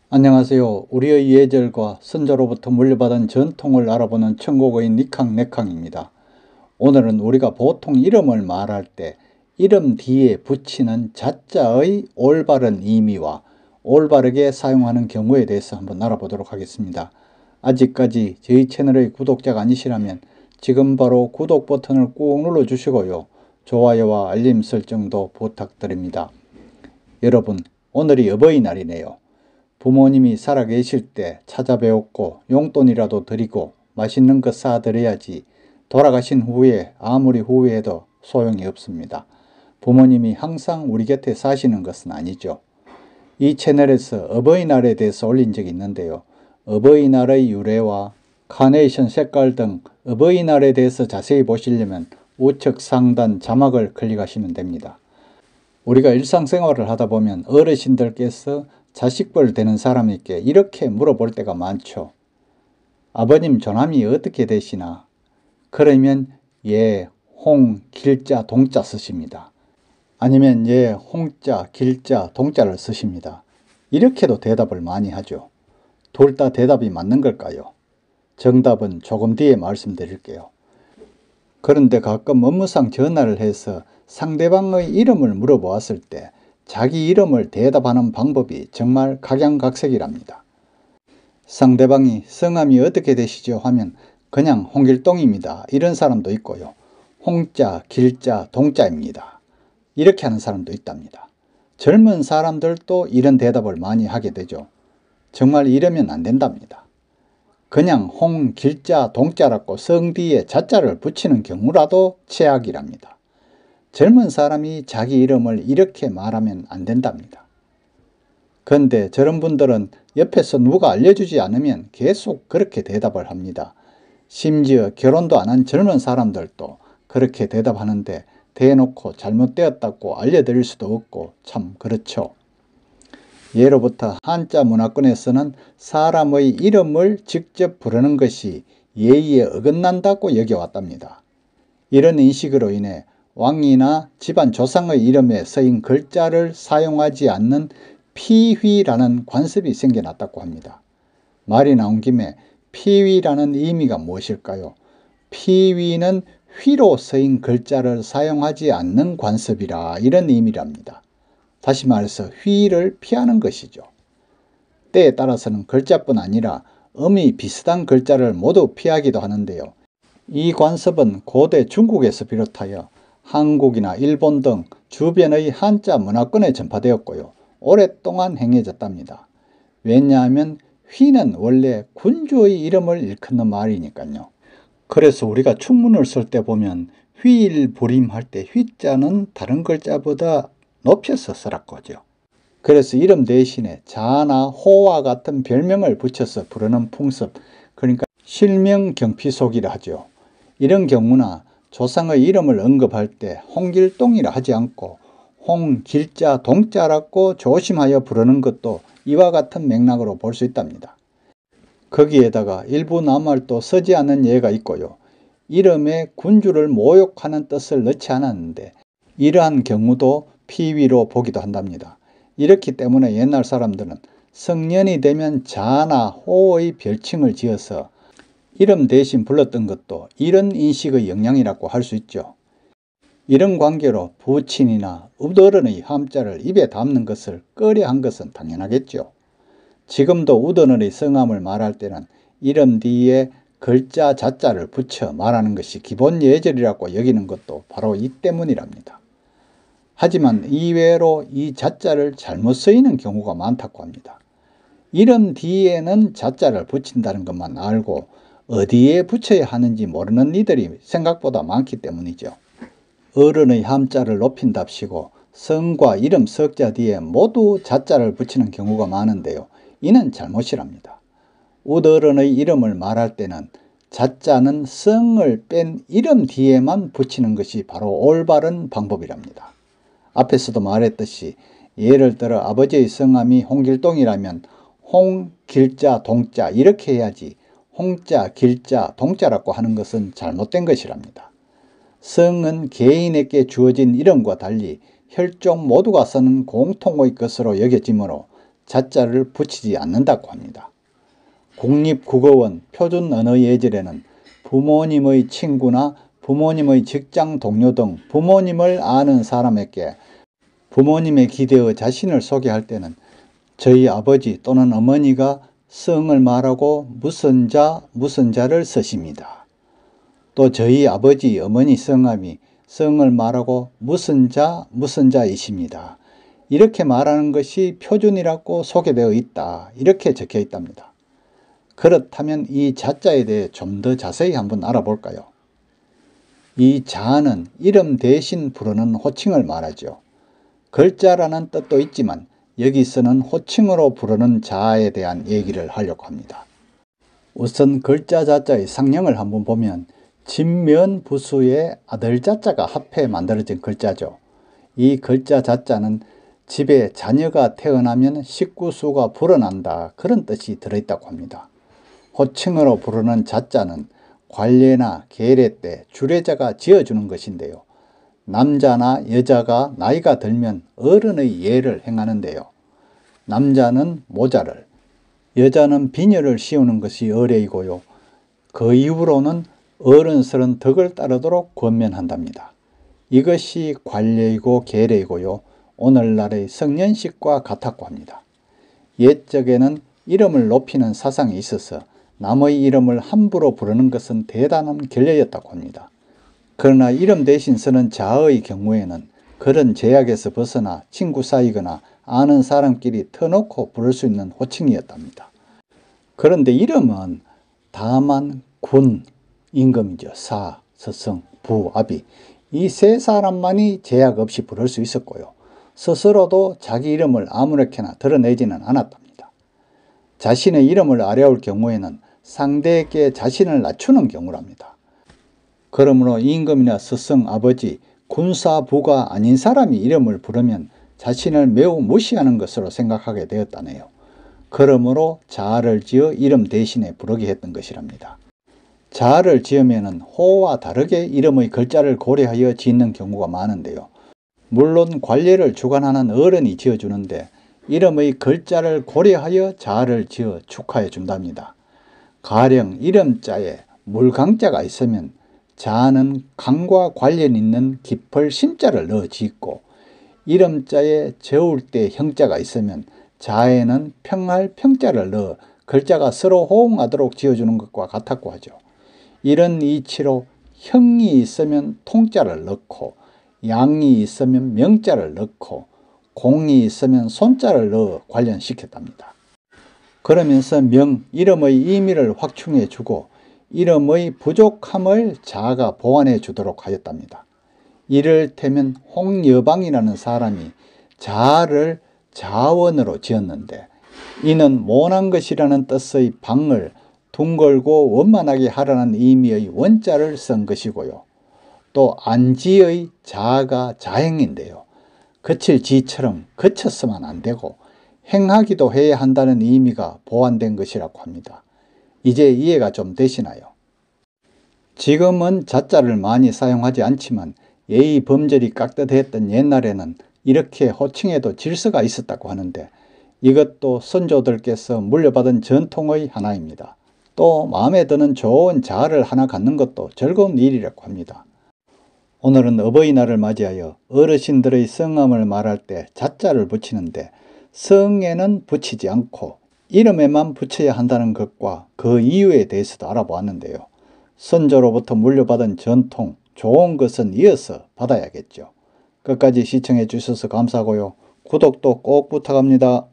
안녕하세요. 우리의 예절과 선조로부터 물려받은 전통을 알아보는 천국의 니캉네캉입니다. 오늘은 우리가 보통 이름을 말할 때 이름 뒤에 붙이는 자자의 올바른 의미와 올바르게 사용하는 경우에 대해서 한번 알아보도록 하겠습니다. 아직까지 저희 채널의 구독자가 아니시라면 지금 바로 구독 버튼을 꾹 눌러주시고요. 좋아요와 알림 설정도 부탁드립니다. 여러분, 오늘이 어버이날이네요. 부모님이 살아계실 때 찾아뵈었고 용돈이라도 드리고 맛있는 것 사드려야지 돌아가신 후에 아무리 후회해도 소용이 없습니다. 부모님이 항상 우리 곁에 사시는 것은 아니죠. 이 채널에서 어버이날에 대해서 올린 적이 있는데요. 어버이날의 유래와 카네이션 색깔 등 어버이날에 대해서 자세히 보시려면 우측 상단 자막을 클릭하시면 됩니다. 우리가 일상생활을 하다 보면 어르신들께서 자식뻘 되는 사람에게 이렇게 물어볼 때가 많죠. 아버님 조남이 어떻게 되시나? 그러면 예, 홍, 길자, 동자 쓰십니다. 아니면 예, 홍자, 길자, 동자를 쓰십니다. 이렇게도 대답을 많이 하죠. 둘 다 대답이 맞는 걸까요? 정답은 조금 뒤에 말씀드릴게요. 그런데 가끔 업무상 전화를 해서 상대방의 이름을 물어보았을 때 자기 이름을 대답하는 방법이 정말 각양각색이랍니다. 상대방이 성함이 어떻게 되시죠? 하면 그냥 홍길동입니다. 이런 사람도 있고요. 홍자, 길자, 동자입니다. 이렇게 하는 사람도 있답니다. 젊은 사람들도 이런 대답을 많이 하게 되죠. 정말 이러면 안 된답니다. 그냥 홍, 길자, 동자라고 성 뒤에 자자를 붙이는 경우라도 최악이랍니다. 젊은 사람이 자기 이름을 이렇게 말하면 안 된답니다. 그런데 저런 분들은 옆에서 누가 알려주지 않으면 계속 그렇게 대답을 합니다. 심지어 결혼도 안 한 젊은 사람들도 그렇게 대답하는데 대놓고 잘못되었다고 알려드릴 수도 없고 참 그렇죠. 예로부터 한자 문화권에서는 사람의 이름을 직접 부르는 것이 예의에 어긋난다고 여겨왔답니다. 이런 인식으로 인해 왕이나 집안 조상의 이름에 쓰인 글자를 사용하지 않는 피휘라는 관습이 생겨났다고 합니다. 말이 나온 김에 피휘라는 의미가 무엇일까요? 피휘는 휘로 쓰인 글자를 사용하지 않는 관습이라 이런 의미랍니다. 다시 말해서 휘를 피하는 것이죠. 때에 따라서는 글자뿐 아니라 음이 비슷한 글자를 모두 피하기도 하는데요. 이 관습은 고대 중국에서 비롯하여 한국이나 일본 등 주변의 한자 문화권에 전파되었고요. 오랫동안 행해졌답니다. 왜냐하면 휘는 원래 군주의 이름을 일컫는 말이니까요. 그래서 우리가 충문을 쓸 때 보면 휘일부림할 때 휘자는 다른 글자보다 높여서 쓰라고 하죠. 그래서 이름 대신에 자나 호와 같은 별명을 붙여서 부르는 풍습, 그러니까 실명경피속이라 하죠. 이런 경우나 조상의 이름을 언급할 때 홍길동이라 하지 않고 홍, 길자, 동자라고 조심하여 부르는 것도 이와 같은 맥락으로 볼 수 있답니다. 거기에다가 일부 낱말도 쓰지 않은 예가 있고요. 이름에 군주를 모욕하는 뜻을 넣지 않았는데 이러한 경우도 피위로 보기도 한답니다. 이렇기 때문에 옛날 사람들은 성년이 되면 자나 호의 별칭을 지어서 이름 대신 불렀던 것도 이런 인식의 영향이라고 할 수 있죠. 이런 관계로 부친이나 우더른의 함자를 입에 담는 것을 꺼려한 것은 당연하겠죠. 지금도 우더른의 성함을 말할 때는 이름 뒤에 글자 자자를 붙여 말하는 것이 기본 예절이라고 여기는 것도 바로 이 때문이랍니다. 하지만 이외로 이 자자를 잘못 쓰이는 경우가 많다고 합니다. 이름 뒤에는 자자를 붙인다는 것만 알고 어디에 붙여야 하는지 모르는 이들이 생각보다 많기 때문이죠. 어른의 함자를 높인답시고 성과 이름 석자 뒤에 모두 자자를 붙이는 경우가 많은데요. 이는 잘못이랍니다. 우어른의 이름을 말할 때는 자자는 성을 뺀 이름 뒤에만 붙이는 것이 바로 올바른 방법이랍니다. 앞에서도 말했듯이 예를 들어 아버지의 성함이 홍길동이라면 홍, 길자, 동자 이렇게 해야지 홍자, 길자, 동자라고 하는 것은 잘못된 것이랍니다. 성은 개인에게 주어진 이름과 달리 혈족 모두가 쓰는 공통의 것으로 여겨지므로 자자를 붙이지 않는다고 합니다. 국립국어원 표준언어예절에는 부모님의 친구나 부모님의 직장 동료 등 부모님을 아는 사람에게 부모님에 기대어 자신을 소개할 때는 저희 아버지 또는 어머니가 성을 말하고 무슨 자, 무슨 자를 쓰십니다. 또 저희 아버지, 어머니 성함이 성을 말하고 무슨 자, 무슨 자이십니다. 이렇게 말하는 것이 표준이라고 소개되어 있다. 이렇게 적혀 있답니다. 그렇다면 이 자자에 대해 좀 더 자세히 한번 알아볼까요? 이 자는 이름 대신 부르는 호칭을 말하죠. 글자라는 뜻도 있지만 여기서는 호칭으로 부르는 자에 대한 얘기를 하려고 합니다. 우선 글자 자자의 상형을 한번 보면 진면부수의 아들 자자가 합해 만들어진 글자죠. 이 글자 자자는 집에 자녀가 태어나면 식구 수가 불어난다 그런 뜻이 들어있다고 합니다. 호칭으로 부르는 자자는 관례나 계례 때 주례자가 지어주는 것인데요. 남자나 여자가 나이가 들면 어른의 예를 행하는데요. 남자는 모자를, 여자는 비녀를 씌우는 것이 어례이고요. 그 이후로는 어른스런 덕을 따르도록 권면한답니다. 이것이 관례이고 계례이고요. 오늘날의 성년식과 같았고 합니다. 옛적에는 이름을 높이는 사상이 있어서 남의 이름을 함부로 부르는 것은 대단한 결례였다고 합니다. 그러나 이름 대신 쓰는 자의 경우에는 그런 제약에서 벗어나 친구 사이거나 아는 사람끼리 터놓고 부를 수 있는 호칭이었답니다. 그런데 이름은 다만, 군, 임금이죠. 사, 서성, 부, 아비 이 세 사람만이 제약 없이 부를 수 있었고요. 스스로도 자기 이름을 아무렇게나 드러내지는 않았답니다. 자신의 이름을 아뢰올 경우에는 상대에게 자신을 낮추는 경우랍니다. 그러므로 임금이나 스승, 아버지, 군사, 부가 아닌 사람이 이름을 부르면 자신을 매우 무시하는 것으로 생각하게 되었다네요. 그러므로 자를 지어 이름 대신에 부르게 했던 것이랍니다. 자를 지으면 호와 다르게 이름의 글자를 고려하여 짓는 경우가 많은데요. 물론 관례를 주관하는 어른이 지어주는데 이름의 글자를 고려하여 자를 지어 축하해 준답니다. 가령 이름자에 물강자가 있으면 자는 강과 관련 있는 깊을 심자를 넣어 짓고 이름자에 저울 때 형자가 있으면 자에는 평할 평자를 넣어 글자가 서로 호응하도록 지어주는 것과 같았고 하죠. 이런 이치로 형이 있으면 통자를 넣고 양이 있으면 명자를 넣고 공이 있으면 손자를 넣어 관련시켰답니다. 그러면서 이름의 의미를 확충해 주고 이름의 부족함을 자가 보완해 주도록 하였답니다. 이를테면 홍여방이라는 사람이 자를 자원으로 지었는데 이는 모난 것이라는 뜻의 방을 둥글고 원만하게 하라는 의미의 원자를 쓴 것이고요. 또 안지의 자가 자행인데요. 거칠 지처럼 거쳤으면 안 되고 행하기도 해야 한다는 의미가 보완된 것이라고 합니다. 이제 이해가 좀 되시나요? 지금은 자자를 많이 사용하지 않지만 예의 범절이 깍듯했던 옛날에는 이렇게 호칭에도 질서가 있었다고 하는데 이것도 선조들께서 물려받은 전통의 하나입니다. 또 마음에 드는 좋은 자아를 하나 갖는 것도 즐거운 일이라고 합니다. 오늘은 어버이날을 맞이하여 어르신들의 성함을 말할 때 자자를 붙이는데 성에는 붙이지 않고 이름에만 붙여야 한다는 것과 그 이유에 대해서도 알아보았는데요. 선조로부터 물려받은 전통, 좋은 것은 이어서 받아야겠죠. 끝까지 시청해 주셔서 감사하고요. 구독도 꼭 부탁합니다.